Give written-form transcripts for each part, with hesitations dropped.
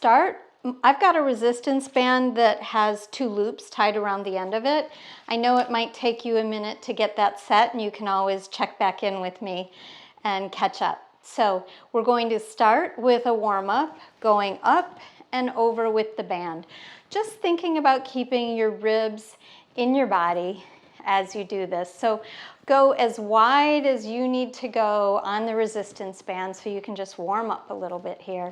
start, I've got a resistance band that has 2 loops tied around the end of it. I know it might take you a minute to get that set, and you can always check back in with me and catch up. So we're going to start with a warm-up, going up and over with the band. Just thinking about keeping your ribs in your body as you do this. So go as wide as you need to go on the resistance band so you can just warm up a little bit here.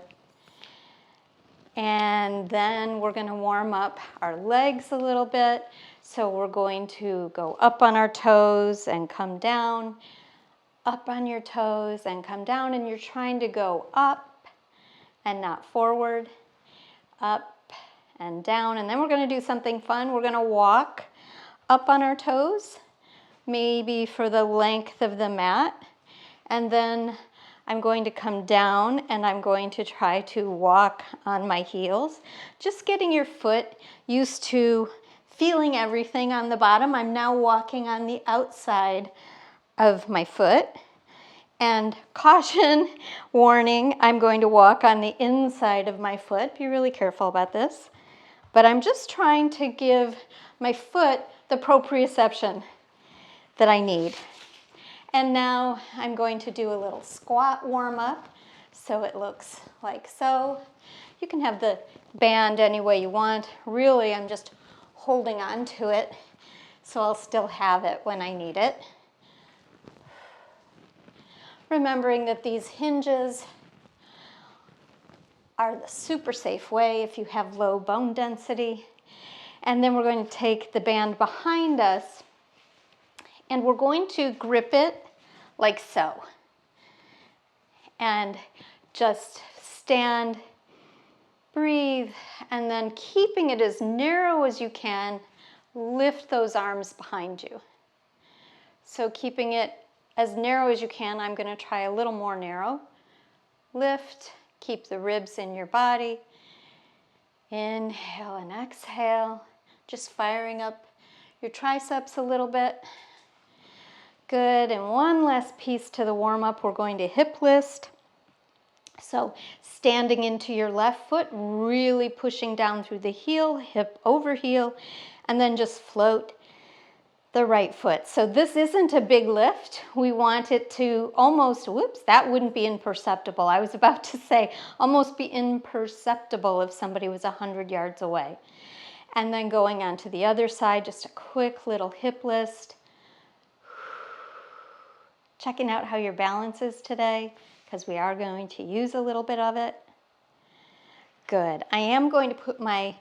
And then we're going to warm up our legs a little bit. So we're going to go up on our toes and come down, up on your toes and come down, and you're trying to go up and not forward, up and down. And then we're going to do something fun. We're going to walk up on our toes, maybe for the length of the mat, and then I'm going to come down and I'm going to try to walk on my heels. Just getting your foot used to feeling everything on the bottom. I'm now walking on the outside of my foot. And caution, warning, I'm going to walk on the inside of my foot. Be really careful about this. But I'm just trying to give my foot the proprioception that I need. And now I'm going to do a little squat warm-up, so it looks like so. You can have the band any way you want. Really, I'm just holding on to it, so I'll still have it when I need it. Remembering that these hinges are the super safe way if you have low bone density. And then we're going to take the band behind us, and we're going to grip it like so. And just stand, breathe, and then keeping it as narrow as you can, lift those arms behind you. So keeping it as narrow as you can, I'm going to try a little more narrow. Lift, keep the ribs in your body. Inhale and exhale, just firing up your triceps a little bit. Good, and one last piece to the warm-up, we're going to hip list. So standing into your left foot, really pushing down through the heel, hip over heel, and then just float the right foot. So this isn't a big lift. We want it to almost, whoops, that wouldn't be imperceptible. I was about to say almost be imperceptible if somebody was 100 yards away. And then going on to the other side, just a quick little hip list. Checking out how your balance is today, because we are going to use a little bit of it. Good. I am going to put my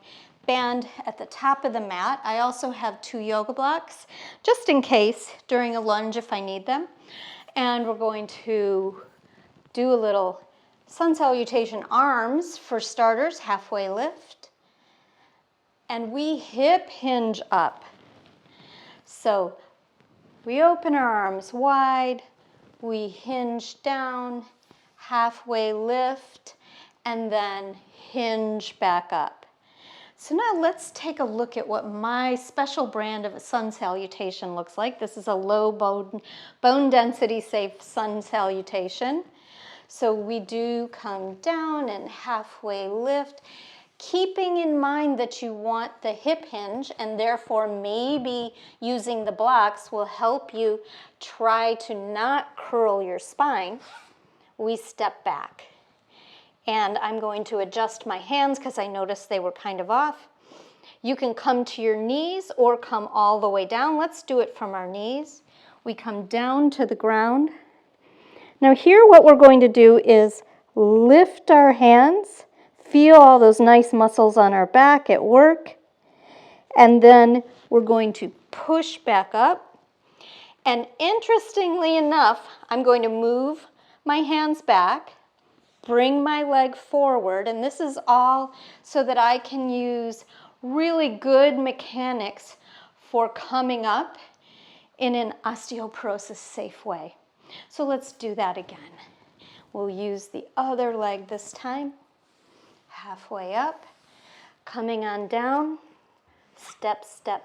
band at the top of the mat. I also have 2 yoga blocks, just in case during a lunge if I need them. And we're going to do a little sun salutation arms for starters, halfway lift. And we hip hinge up. So we open our arms wide, we hinge down, halfway lift, and then hinge back up. So now let's take a look at what my special brand of a sun salutation looks like. This is a low bone density safe sun salutation. So we do come down and halfway lift, keeping in mind that you want the hip hinge, and therefore maybe using the blocks will help you try to not curl your spine. We step back. And I'm going to adjust my hands because I noticed they were kind of off. You can come to your knees or come all the way down. Let's do it from our knees. We come down to the ground. Now here what we're going to do is lift our hands. Feel all those nice muscles on our back at work. And then we're going to push back up. And interestingly enough, I'm going to move my hands back, bring my leg forward, and this is all so that I can use really good mechanics for coming up in an osteoporosis safe way. So let's do that again. We'll use the other leg this time. Halfway up, coming on down, step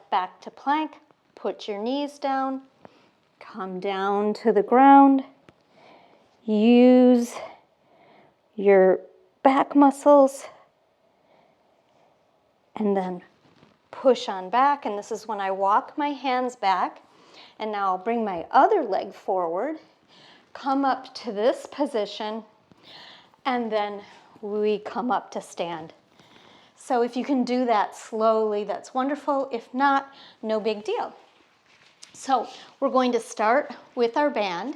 back to plank, put your knees down, come down to the ground, use your back muscles and then push on back, and this is when I walk my hands back, and now I'll bring my other leg forward, come up to this position, and then we come up to stand. So if you can do that slowly, that's wonderful. If not, no big deal. So we're going to start with our band,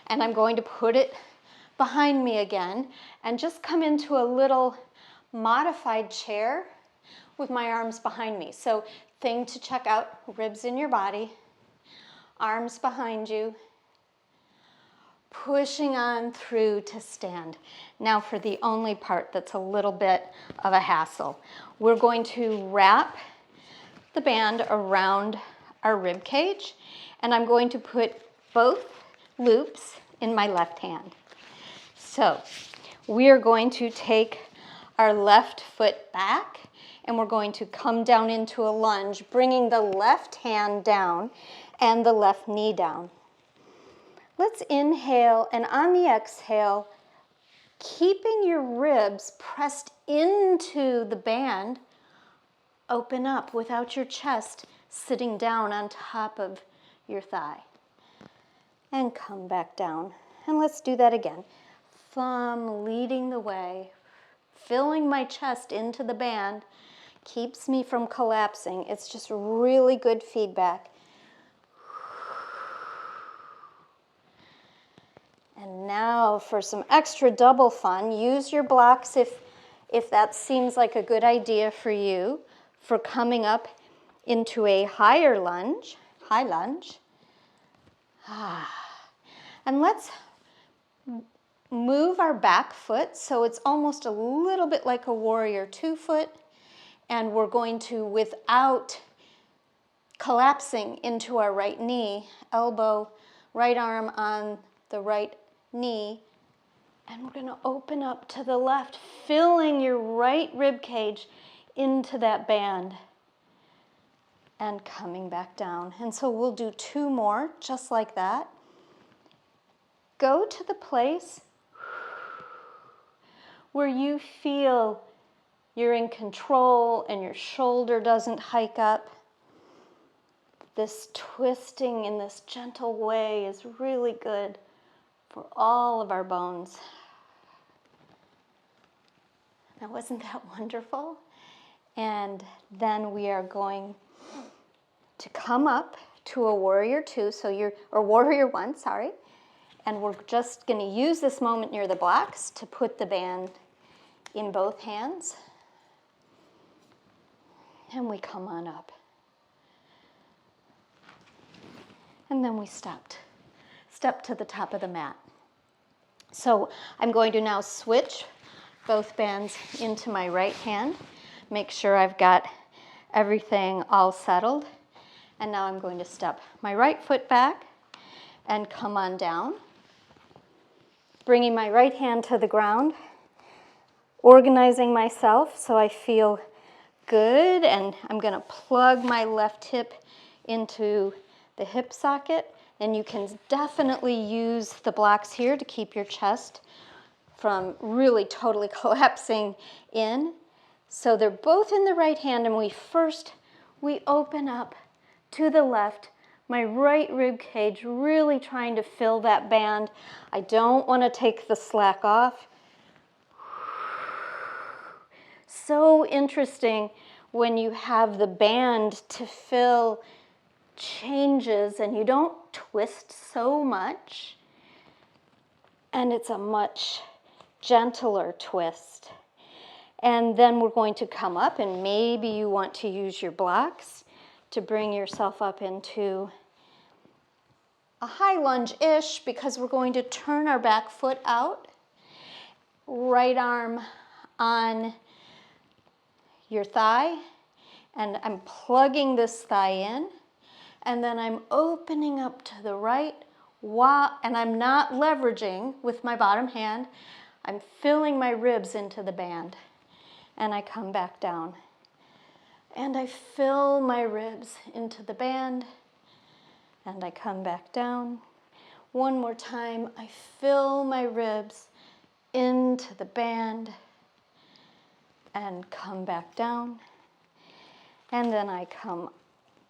and I'm going to put it behind me again and just come into a little modified chair with my arms behind me. So thing to check out, ribs in your body, arms behind you, pushing on through to stand. Now for the only part that's a little bit of a hassle. We're going to wrap the band around our rib cage, and I'm going to put both loops in my left hand. So we are going to take our left foot back, and we're going to come down into a lunge, bringing the left hand down and the left knee down. Let's inhale, and on the exhale, keeping your ribs pressed into the band, open up without your chest sitting down on top of your thigh. And come back down. And let's do that again. Thumb leading the way, filling my chest into the band, keeps me from collapsing. It's just really good feedback. And now for some extra double fun, use your blocks if that seems like a good idea for you, for coming up into a higher lunge, high lunge. And let's move our back foot so it's almost a little bit like a warrior 2 foot, and we're going to, without collapsing into our right knee, elbow, right arm on the right knee, and we're going to open up to the left, filling your right rib cage into that band and coming back down. And so we'll do 2 more just like that. Go to the place where you feel you're in control and your shoulder doesn't hike up. This twisting in this gentle way is really good for all of our bones. Now, wasn't that wonderful? And then we are going to come up to a warrior 2, or warrior 1, sorry. And we're just going to use this moment near the blocks to put the band in both hands. And we come on up. And then we step to the top of the mat. So I'm going to now switch both bands into my right hand. Make sure I've got everything all settled. And now I'm going to step my right foot back and come on down. Bringing my right hand to the ground. Organizing myself so I feel good. And I'm going to plug my left hip into the hip socket. And you can definitely use the blocks here to keep your chest from really totally collapsing in. So they're both in the right hand, and we open up to the left, my right rib cage, really trying to fill that band. I don't want to take the slack off. So interesting when you have the band to fill changes and you don't twist so much, and it's a much gentler twist. And then we're going to come up, and maybe you want to use your blocks to bring yourself up into a high lunge-ish, because we're going to turn our back foot out, right arm on your thigh, and I'm plugging this thigh in, and then I'm opening up to the right, and I'm not leveraging with my bottom hand. I'm filling my ribs into the band, and I come back down. And I fill my ribs into the band, and I come back down. One more time, I fill my ribs into the band and come back down. And then I come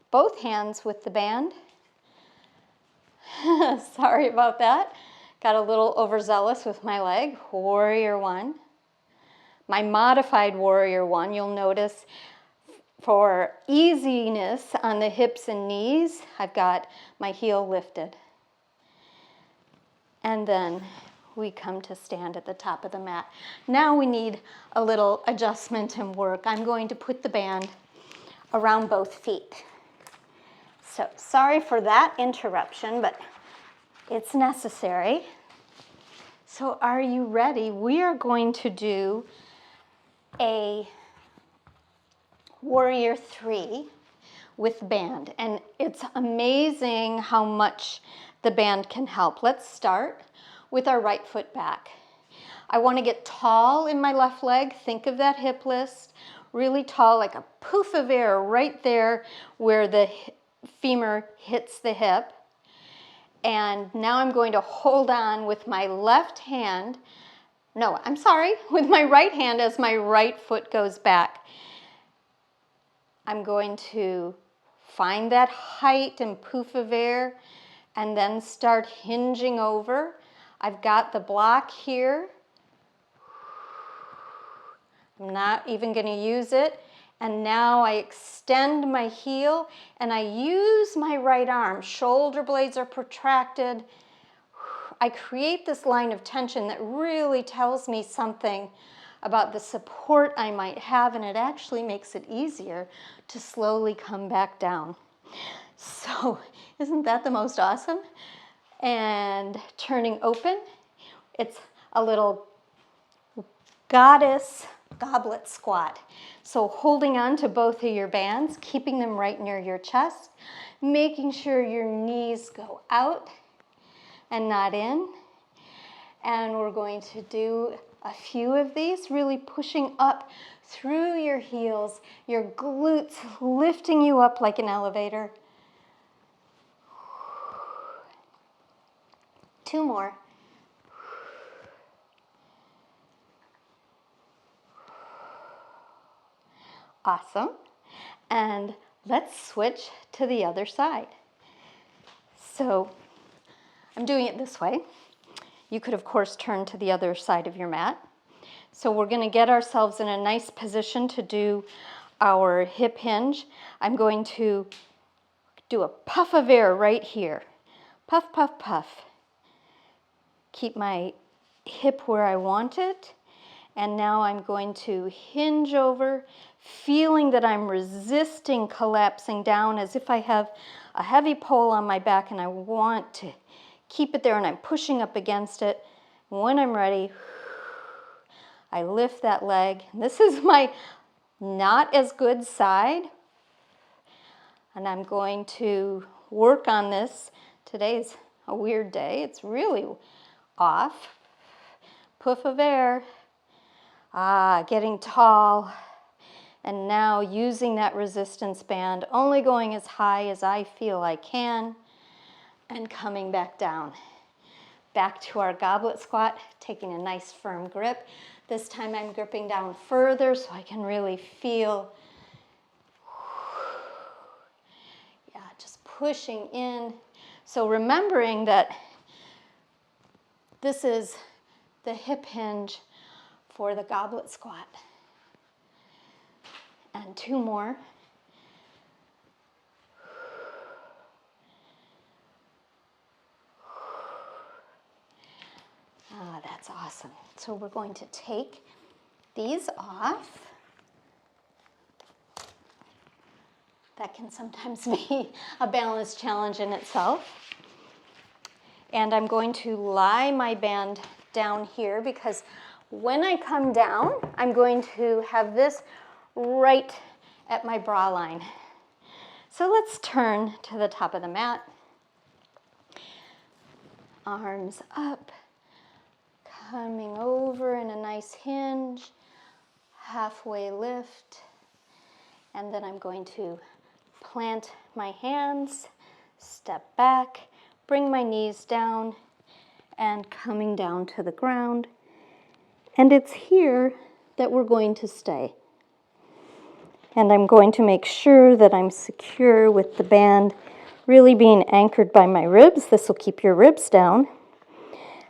both hands with the band. Sorry about that. Got a little overzealous with my leg. Warrior one. My modified warrior one, you'll notice for easiness on the hips and knees, I've got my heel lifted. And then we come to stand at the top of the mat. Now we need a little adjustment and work. I'm going to put the band around both feet. So sorry for that interruption, but it's necessary. So are you ready? We are going to do a warrior three with band, and it's amazing how much the band can help. Let's start with our right foot back. I want to get tall in my left leg. Think of that hip list, really tall, like a poof of air right there where the femur hits the hip. And now I'm going to hold on with my left hand, with my right hand as my right foot goes back. I'm going to find that height and poof of air and then start hinging over. I've got the block here. I'm not even going to use it. And now I extend my heel and I use my right arm. Shoulder blades are protracted. I create this line of tension that really tells me something about the support I might have, and it actually makes it easier to slowly come back down. So isn't that the most awesome? And turning open, it's a little goddess goblet squat. So holding on to both of your bands, keeping them right near your chest, making sure your knees go out and not in. And we're going to do a few of these, really pushing up through your heels, your glutes lifting you up like an elevator. 2 more. Awesome. And let's switch to the other side. So I'm doing it this way. You could, of course, turn to the other side of your mat. So we're going to get ourselves in a nice position to do our hip hinge. I'm going to do a puff of air right here. Puff, puff, puff. Keep my hip where I want it. And now I'm going to hinge over, feeling that I'm resisting collapsing down as if I have a heavy pole on my back and I want to keep it there and I'm pushing up against it. When I'm ready, I lift that leg. This is my not as good side. And I'm going to work on this. Today's a weird day. It's really off. Puff of air. Getting tall. And now using that resistance band, only going as high as I feel I can. And coming back down. Back to our goblet squat, taking a nice firm grip. This time I'm gripping down further so I can really feel, just pushing in. So remembering that this is the hip hinge for the goblet squat. And 2 more. That's awesome. So we're going to take these off. That can sometimes be a balance challenge in itself. And I'm going to lie my band down here because when I come down, I'm going to have this right at my bra line. So let's turn to the top of the mat. Arms up. Coming over in a nice hinge, halfway lift, and then I'm going to plant my hands, step back, bring my knees down, and coming down to the ground. And it's here that we're going to stay. And I'm going to make sure that I'm secure with the band really being anchored by my ribs. This will keep your ribs down.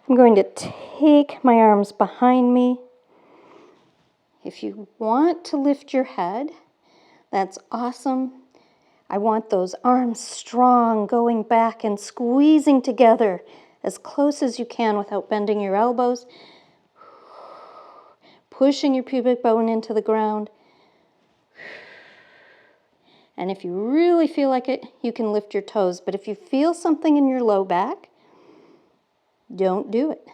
I'm going to take my arms behind me. If you want to lift your head, that's awesome. I want those arms strong, going back and squeezing together as close as you can without bending your elbows. Pushing your pubic bone into the ground. And if you really feel like it, you can lift your toes. But if you feel something in your low back, don't do it.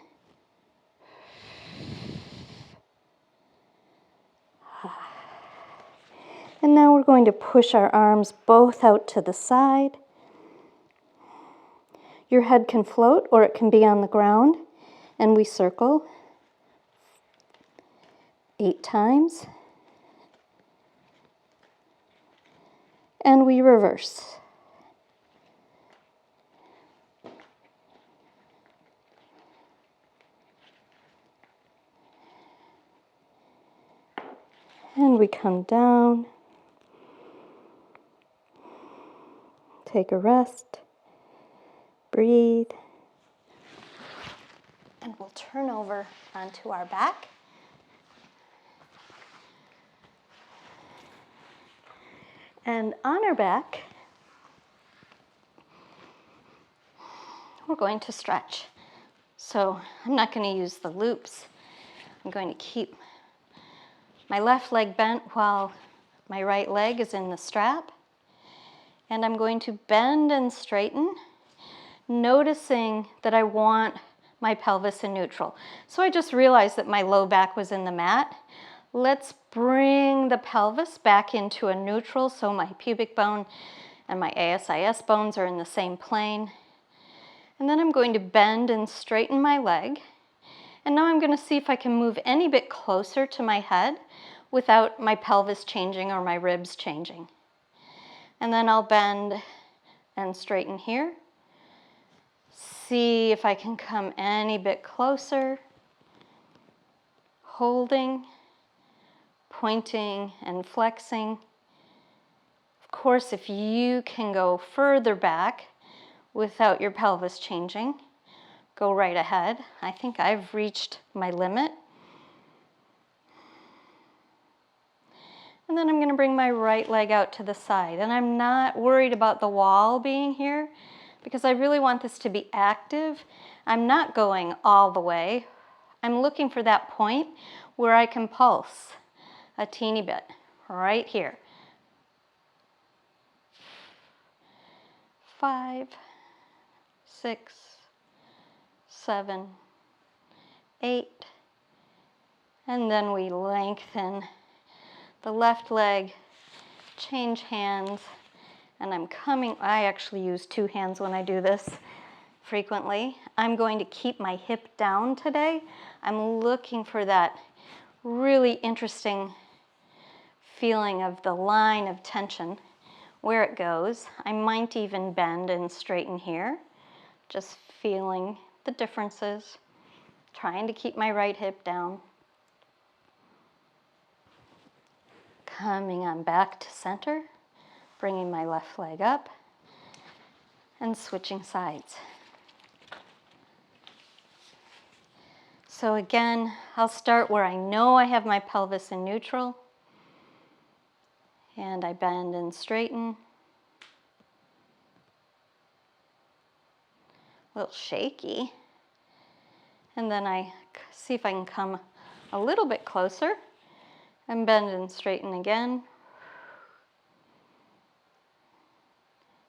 And now we're going to push our arms both out to the side. Your head can float or it can be on the ground. And we circle 8 times. And we reverse. And we come down. Take a rest. Breathe. And we'll turn over onto our back. And on our back, we're going to stretch. So I'm not going to use the loops. I'm going to keep my left leg bent while my right leg is in the strap. And I'm going to bend and straighten, noticing that I want my pelvis in neutral. So I just realized that my low back was in the mat. Let's bring the pelvis back into a neutral so my pubic bone and my ASIS bones are in the same plane. And then I'm going to bend and straighten my leg. And now I'm going to see if I can move any bit closer to my head without my pelvis changing or my ribs changing. And then I'll bend and straighten here. See if I can come any bit closer. Holding, pointing and flexing. Of course, if you can go further back without your pelvis changing, go right ahead. I think I've reached my limit. And then I'm going to bring my right leg out to the side. And I'm not worried about the wall being here because I really want this to be active. I'm not going all the way. I'm looking for that point where I can pulse a teeny bit, right here. 5, 6, 7, 8, and then we lengthen the left leg, change hands, and I'm coming, I actually use 2 hands when I do this frequently. I'm going to keep my hip down today. I'm looking for that really interesting feeling of the line of tension, where it goes. I might even bend and straighten here, just feeling the differences, trying to keep my right hip down. Coming on back to center, bringing my left leg up, and switching sides. So again, I'll start where I know I have my pelvis in neutral, and I bend and straighten. A little shaky. And then I see if I can come a little bit closer and bend and straighten again.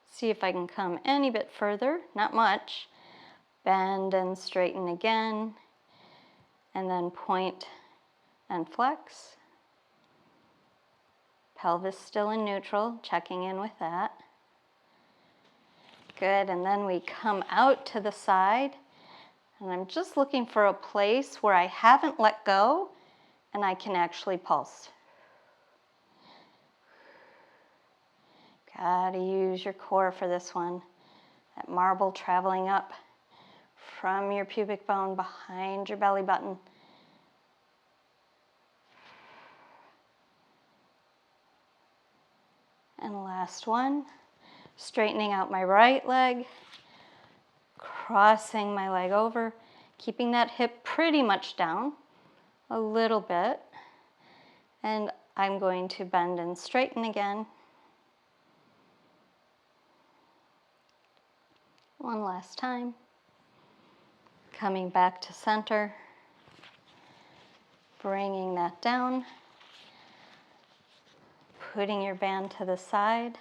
See if I can come any bit further, not much. Bend and straighten again, and then point and flex. Pelvis still in neutral, checking in with that. Good, and then we come out to the side, and I'm just looking for a place where I haven't let go and I can actually pulse. Gotta use your core for this one. That marble traveling up from your pubic bone behind your belly button. And last one, straightening out my right leg, crossing my leg over, keeping that hip pretty much down a little bit. And I'm going to bend and straighten again. One last time. Coming back to center, bringing that down, putting your band to the side,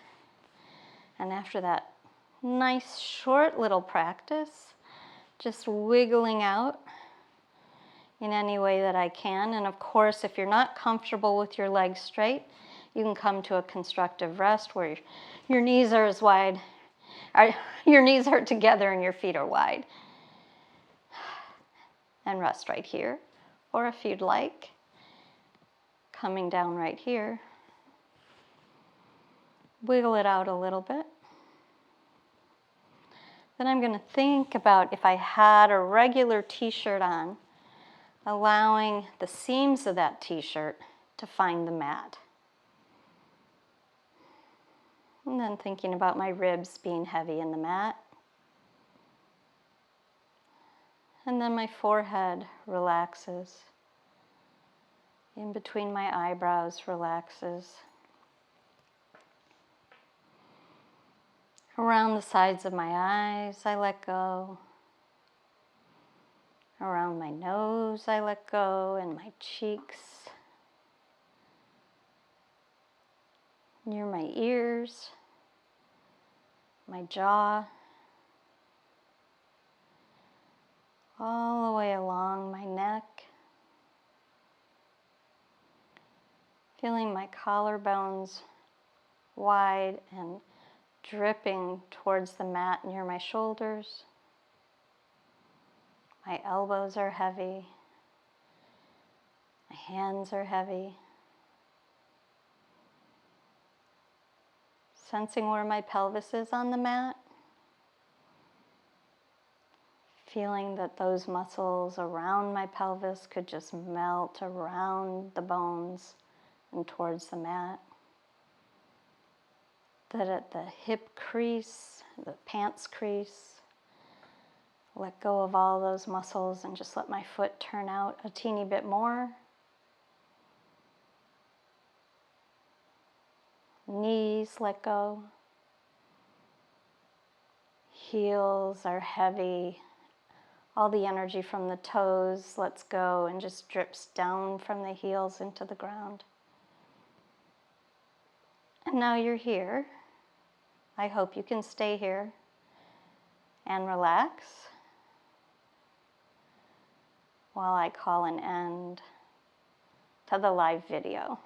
and after that nice short little practice, just wiggling out in any way that I can. And of course, if you're not comfortable with your legs straight, you can come to a constructive rest where your knees are as wide, or your knees are together and your feet are wide. And rest right here. Or if you'd like, coming down right here, wiggle it out a little bit. Then I'm going to think about if I had a regular t-shirt on, allowing the seams of that t-shirt to find the mat. And then thinking about my ribs being heavy in the mat. And then my forehead relaxes. In between my eyebrows relaxes. Around the sides of my eyes, I let go. Around my nose, I let go, and my cheeks. Near my ears, my jaw. All the way along my neck. Feeling my collarbones wide and dripping towards the mat near my shoulders. My elbows are heavy. My hands are heavy. Sensing where my pelvis is on the mat. Feeling that those muscles around my pelvis could just melt around the bones and towards the mat. That at the hip crease, the pants crease, let go of all those muscles and just let my foot turn out a teeny bit more. Knees let go. Heels are heavy. All the energy from the toes lets go and just drips down from the heels into the ground. And now you're here. I hope you can stay here and relax while I call an end to the live video.